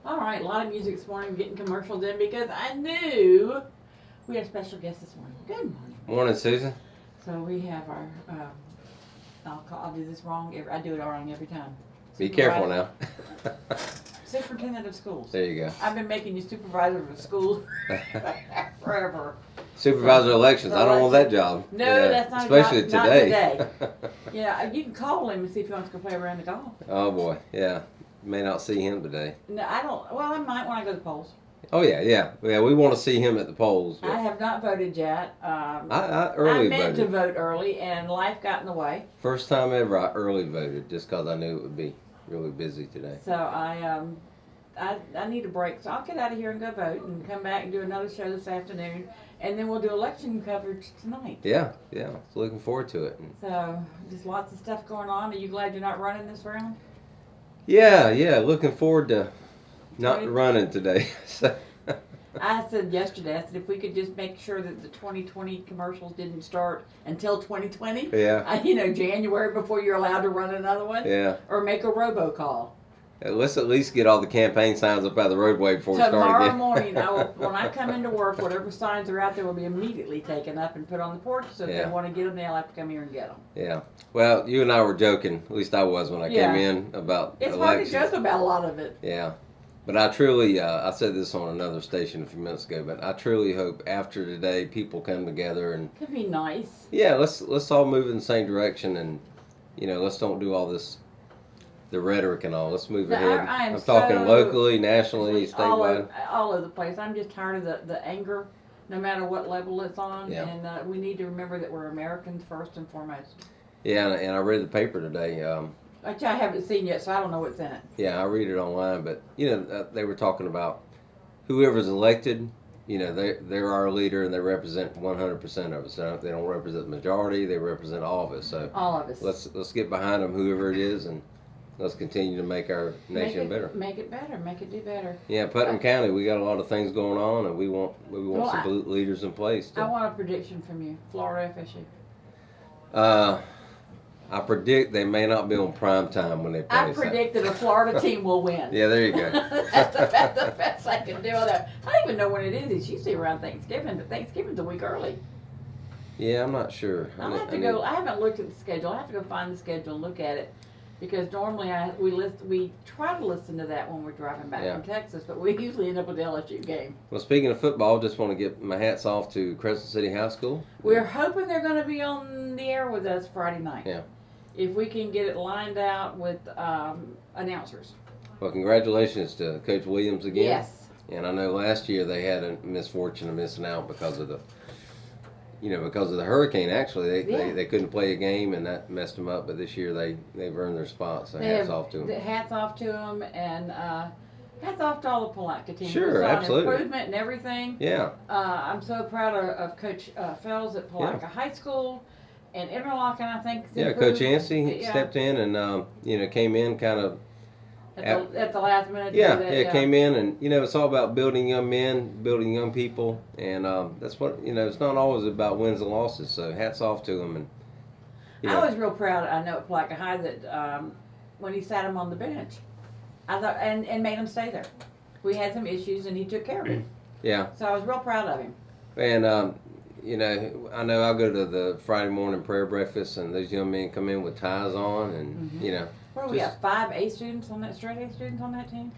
All right, a lot of music this morning, getting commercials in because I knew we had a special guest this morning. Good morning. Morning, Susan. So we have our, I'll do this wrong. I do it wrong every time. Be careful now. Superintendent of schools. There you go. I've been making you supervisor of schools forever. Supervisor elections. I don't want that job. No, yeah, that's not especially a job, today. Not today. Yeah, you can call him and see if he wants to go play around the golf. Oh boy, yeah. May not see him today. No, I don't. Well, I might when I go to the polls. Oh yeah. We want to see him at the polls. I have not voted yet. I early I meant voted. to vote early, and life got in the way. First time ever I early voted, just because I knew it would be really busy today. So I need a break. So I'll get out of here and go vote, and come back and do another show this afternoon, and then we'll do election coverage tonight. Yeah. So looking forward to it. So just lots of stuff going on. Are you glad you're not running this round? Yeah. Looking forward to not Right. running today. So. I said yesterday, I said if we could just make sure that the 2020 commercials didn't start until 2020. Yeah. January before you're allowed to run another one. Yeah. Or make a robocall. Let's at least get all the campaign signs up out of the roadway before we start Tomorrow again. morning, when I come into work, whatever signs are out there will be immediately taken up and put on the porch. So if Yeah. they want to get them, they'll have to come here and get them. Yeah. Well, you and I were joking. At least I was when I Yeah. came in about It's elections. hard to joke about a lot of it. Yeah. But I truly, I said this on another station a few minutes ago, but I truly hope after today people come together and, Could be nice. yeah, let's all move in the same direction and, let's don't do all this, the rhetoric and all. Let's move No, ahead. I am I'm talking so- locally, nationally, statewide. All over the place. I'm just tired of the anger, no matter what level it's on. Yeah. And we need to remember that we're Americans first and foremost. Yeah, and I read the paper today. Which I haven't seen yet, so I don't know what's in it. Yeah, I read it online, but they were talking about whoever's elected. They're our leader, and they represent 100% of us. They don't represent the majority; they represent all of us. So All of us. let's get behind them, whoever it is, and let's continue to make our nation better. Make it better. Make it do better. Yeah, Putnam County, we got a lot of things going on, and we want Well, some leaders in place. I want a prediction from you. Florida FSU. I predict they may not be on prime time when they play. I predict that a Florida team will win. Yeah, there you go. That's the best I can do with that. I don't even know when it is. It's usually around Thanksgiving, but Thanksgiving's a week early. Yeah, I'm not sure. I'll have to go. I haven't looked at the schedule. I have to go find the schedule and look at it, because normally we try to listen to that when we're driving back from Texas, but we usually end up with the LSU game. Well, speaking of football, just want to get my hats off to Crescent City High School. We're hoping they're going to be on the air with us Friday night. Yeah. If we can get it lined out with announcers. Well, congratulations to Coach Williams again. Yes. And I know last year they had a misfortune of missing out because of the hurricane. Actually, they couldn't play a game, and that messed them up. But this year they've earned their spot. So hats off to them. Hats off to them, and hats off to all the Palatka teams. Sure, we saw absolutely. Improvement and everything. Yeah. I'm so proud of Coach Fells at Palatka High School. And Interlochen, I think. Yeah, Coach Yancey stepped in and came in kind of at the last minute. Came in and it's all about building young men, building young people, and that's what it's not always about wins and losses. So hats off to them. And I was real proud. I know at Palatka High that when he sat him on the bench, I thought and made him stay there. We had some issues and he took care of it. Yeah. So I was real proud of him. And I know I'll go to the Friday morning prayer breakfast, and those young men come in with ties on, and What do we got? 5 A students on that, straight A students on that team?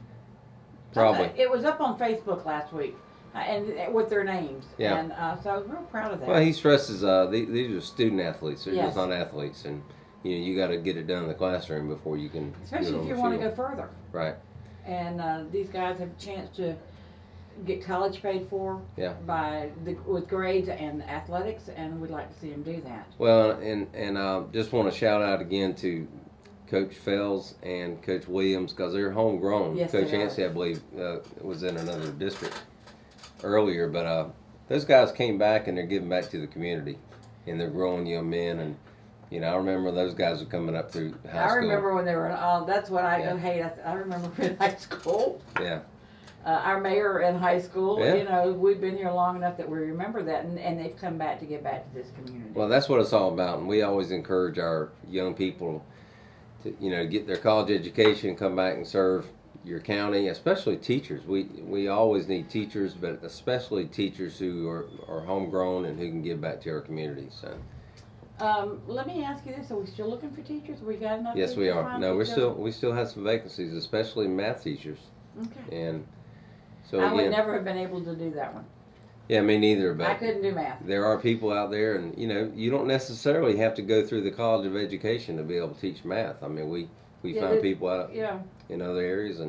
Probably. It was up on Facebook last week, and with their names. Yeah. And so I was real proud of that. Well, he stresses these are student athletes. They're Yes. just not athletes, and you got to get it done in the classroom before you can. Especially do it on if you the want to field. go further. Right. And these guys have a chance to get college paid for with grades and athletics, and we'd like to see them do that. Well, and just want to shout out again to Coach Fells and Coach Williams, because they're homegrown. Yes, Coach they are. Yancey, I believe, was in another district earlier, but those guys came back and they're giving back to the community, and they're growing young men. And I remember those guys were coming up through high school. I remember when they were. That's what I hate. I remember in high school. Yeah. Our mayor in high school. Yeah. We've been here long enough that we remember that, and they've come back to give back to this community. Well, that's what it's all about, and we always encourage our young people to get their college education, come back and serve your county, especially teachers. We always need teachers, but especially teachers who are homegrown and who can give back to our community. So. Let me ask you this: are we still looking for teachers? We got enough? Yes, we teachers are. No, we still have some vacancies, especially math teachers. Okay. And so I would again, never have been able to do that one. yeah, me neither. I But couldn't do math. there are people out there, and you don't necessarily have to go through the College of Education to be able to teach math. I mean, we Yeah, find people out Yeah. in other areas,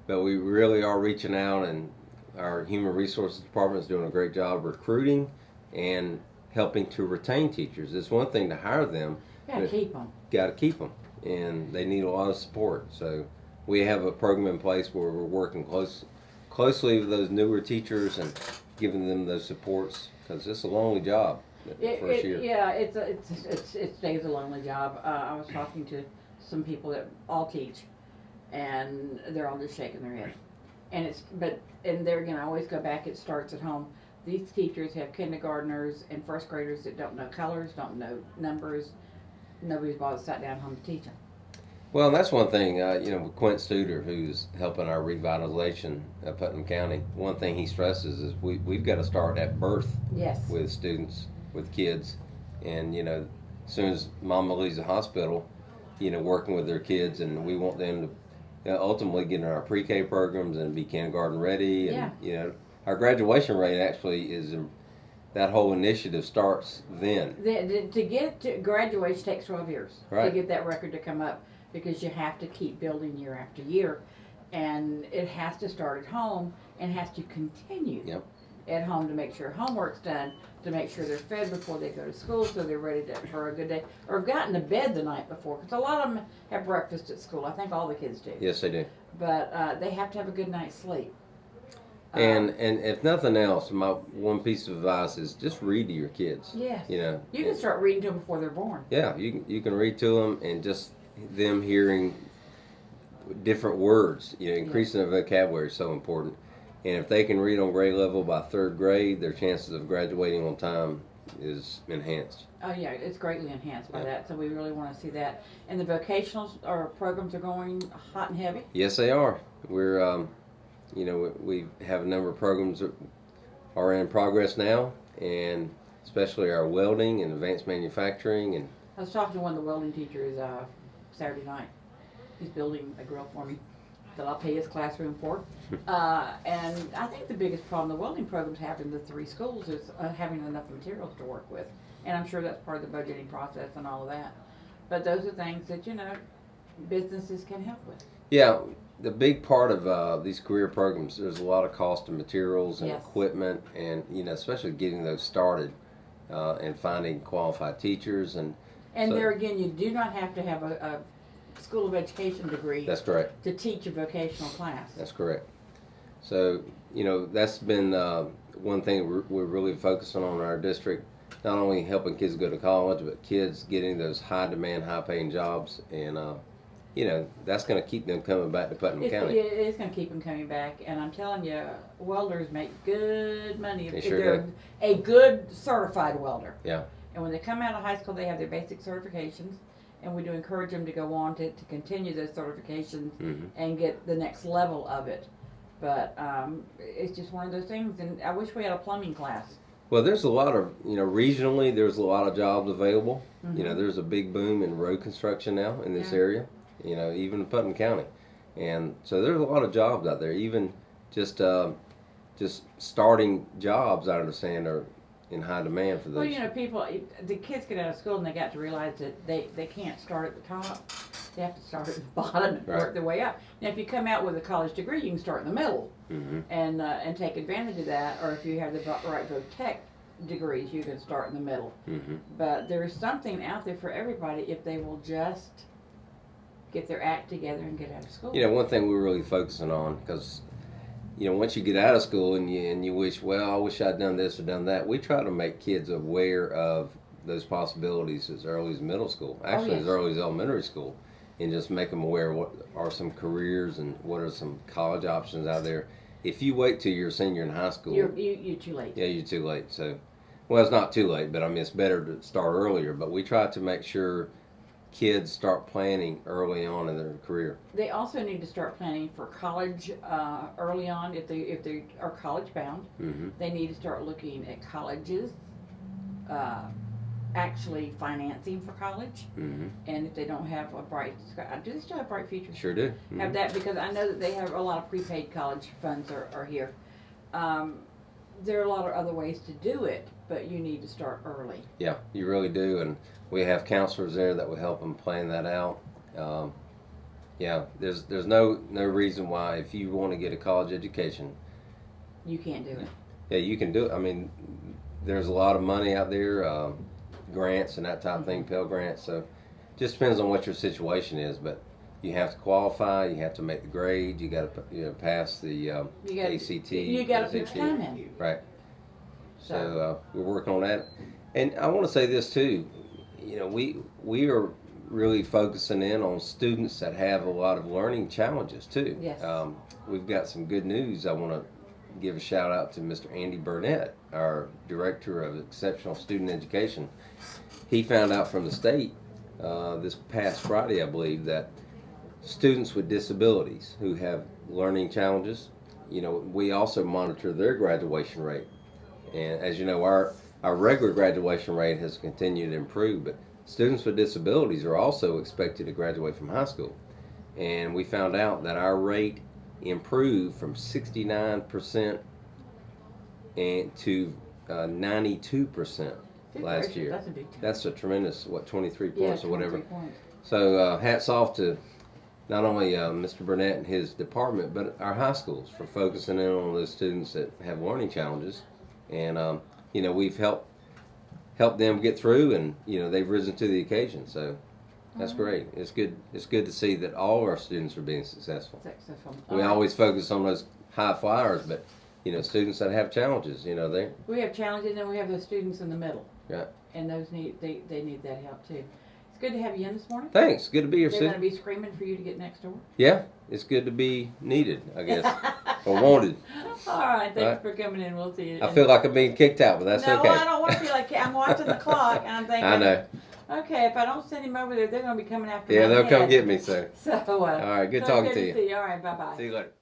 but we really are reaching out, and our human resources department is doing a great job recruiting and helping to retain teachers. It's one thing to hire them, Gotta keep them. got to keep them, and they need a lot of support. So we have a program in place where we're working closely with those newer teachers and giving them those supports, because it's a lonely job first year. Yeah, it stays a lonely job. I was talking to some people that all teach, and they're all just shaking their head. And there again, I always go back. It starts at home. These teachers have kindergartners and first graders that don't know colors, don't know numbers. Nobody's bothered sat down home to teach them. Well, that's one thing, with Quint Studer, who's helping our revitalization of Putnam County, one thing he stresses is we've got to start at birth Yes. with students, with kids. And, as soon as mama leaves the hospital, working with their kids, and we want them to ultimately get in our pre-K programs and be kindergarten ready. And, our graduation rate actually is, that whole initiative starts then. To get to graduation takes 12 years Right. to get that record to come up, because you have to keep building year after year, and it has to start at home and has to continue at home to make sure homework's done, to make sure they're fed before they go to school so they're ready for a good day, or have gotten to bed the night before, because a lot of them have breakfast at school. I think all the kids do. Yes, they do. But they have to have a good night's sleep. And if nothing else, my one piece of advice is just read to your kids. Yes. You can start reading to them before they're born. Yeah, you can read to them, and just them hearing different words, increasing their vocabulary is so important. And if they can read on grade level by third grade, their chances of graduating on time is enhanced. Oh yeah, it's greatly enhanced by that. So we really want to see that. And the vocational programs are going hot and heavy. Yes, they are. We're we have a number of programs that are in progress now, and especially our welding and advanced manufacturing. And I was talking to one of the welding teachers Saturday night. He's building a grill for me that I'll pay his classroom for. And I think the biggest problem the welding programs have in the 3 schools is having enough materials to work with. And I'm sure that's part of the budgeting process and all of that. But those are things that, businesses can help with. Yeah, the big part of these career programs, there's a lot of cost of materials and equipment, and especially getting those started and finding qualified teachers. And so, there again, you do not have to have a School of Education degree. That's correct. To teach a vocational class. That's correct. So that's been one thing we're really focusing on in our district. Not only helping kids go to college, but kids getting those high demand, high paying jobs, and that's going to keep them coming back to Putnam County. Yeah, it is going to keep them coming back, and I'm telling you, welders make good money if They sure they're do. a good certified welder. Yeah. And when they come out of high school, they have their basic certifications, and we do encourage them to go on to continue those certifications and get the next level of it. But it's just one of those things, and I wish we had a plumbing class. Well, there's a lot of, regionally, there's a lot of jobs available. There's a big boom in road construction now in this area, even in Putnam County. And so there's a lot of jobs out there. Even just starting jobs, I understand, are in high demand for those. Well, the kids get out of school and they got to realize that they can't start at the top. They have to start at the bottom and work their way up. Now, if you come out with a college degree, you can start in the middle and take advantage of that. Or if you have the right tech degrees, you can start in the middle. But there is something out there for everybody if they will just get their act together and get out of school. One thing we're really focusing on, because once you get out of school and you wish, well, I wish I'd done this or done that, we try to make kids aware of those possibilities as early as middle school, actually as early as elementary school, and just make them aware of what are some careers and what are some college options out there. If you wait till you're a senior in high school, you're too late. Yeah, you're too late. So, well, it's not too late, but I mean, it's better to start earlier. But we try to make sure kids start planning early on in their career. They also need to start planning for college early on. If they are college bound, they need to start looking at colleges, actually financing for college. And if they don't have a bright, do they still have bright futures? Sure do. Have that, because I know that they have a lot of prepaid college funds are here. There are a lot of other ways to do it, but you need to start early. Yeah, you really do, and we have counselors there that will help them plan that out. Yeah, there's no reason why, if you want to get a college education, You can't do it. yeah, you can do it. I mean, there's a lot of money out there, grants and that type of thing, Pell Grants. So, just depends on what your situation is, but you have to qualify. You have to make the grade. You got to pass the ACT. You got to put SAT. your time in. Right. So we're working on that, and I want to say this too. You know, we are really focusing in on students that have a lot of learning challenges too. Yes. We've got some good news. I want to give a shout out to Mr. Andy Burnett, our Director of Exceptional Student Education. He found out from the state this past Friday, I believe, that students with disabilities who have learning challenges, you know, we also monitor their graduation rate. And as you know, our regular graduation rate has continued to improve, but students with disabilities are also expected to graduate from high school. And we found out that our rate improved from 69% and to 92% last year. That's a big change. That's a tremendous, 23 points or whatever. 23 points. So hats off to not only Mr. Burnett and his department, but our high schools for focusing in on those students that have learning challenges. And you know, we've helped them get through, and you know, they've risen to the occasion. So that's great. It's good. It's good to see that all of our students are being successful. We always focus on those high flyers, but you know, students that have challenges, you know, we have challenges, and we have the students in the middle. Yeah. And those they need that help too. It's good to have you in this morning. Thanks. Good to be here, They're Sue. going to be screaming for you to get next door. Yeah, it's good to be needed, I guess, or wanted. All right, thanks for coming in. We'll see you. I feel like I'm being kicked out, but that's no, okay. I don't want to feel like I'm watching the clock, and I'm thinking. I know. Okay, if I don't send him over there, they're going to be coming after me. Yeah, they'll come get me, so. So, all right, good talking to you. See you. All right, bye-bye. See you later.